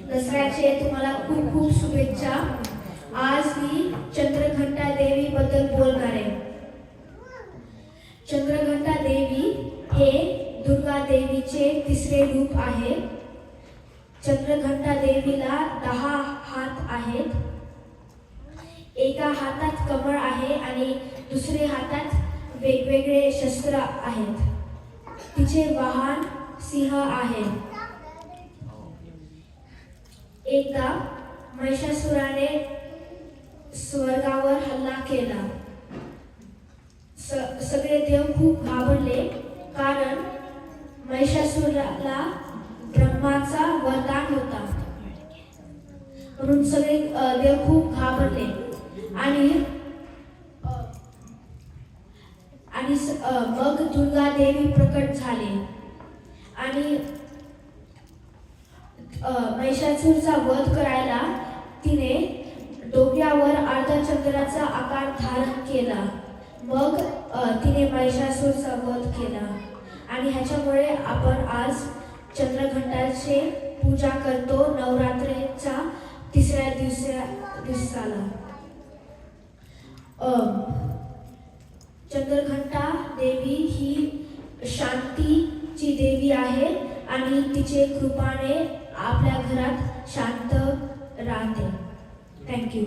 दसऱ्याचे तुम्हाला खूप खूप शुभेच्छा। आज मी चंद्रघंटा देवी बद्दल बोलणार आहे। चंद्रघंटा देवी हे दुर्गा देवीचे तिसरे रूप आहे। चंद्रघंटा देवीला 10 हात आहेत। एका हातात कमळ आहे आणि दुसऱ्या हातात वेगवेगळे शस्त्र आहेत। तिचे वाहन सिंह आहे। एकदा महिषासुराने स्वर्गावर हल्ला केला। सगळे देव खूप घाबरले, कारण महिषासुराला ब्रह्माचा वरदान होता। म्हणून सगळे देव खूप घाबरले आणि मग दुर्गा देवी प्रकट झाली आणि महिषासुराचा वध करायला तिने डोक्यावर अर्धचंद्राचा आकार धारण केला। मग तिने महिषासुराचा वध केला आणि ह्याच्यामुळे आपण आज चंद्रघंटाची पूजा करतो नवरात्रीच्या तिसऱ्या दिवसाला। चंद्रघंटा देवी ही शांतीची देवी आहे आणि तिचे कृपाने आपल्या घरात शांत राहते। थँक्यू।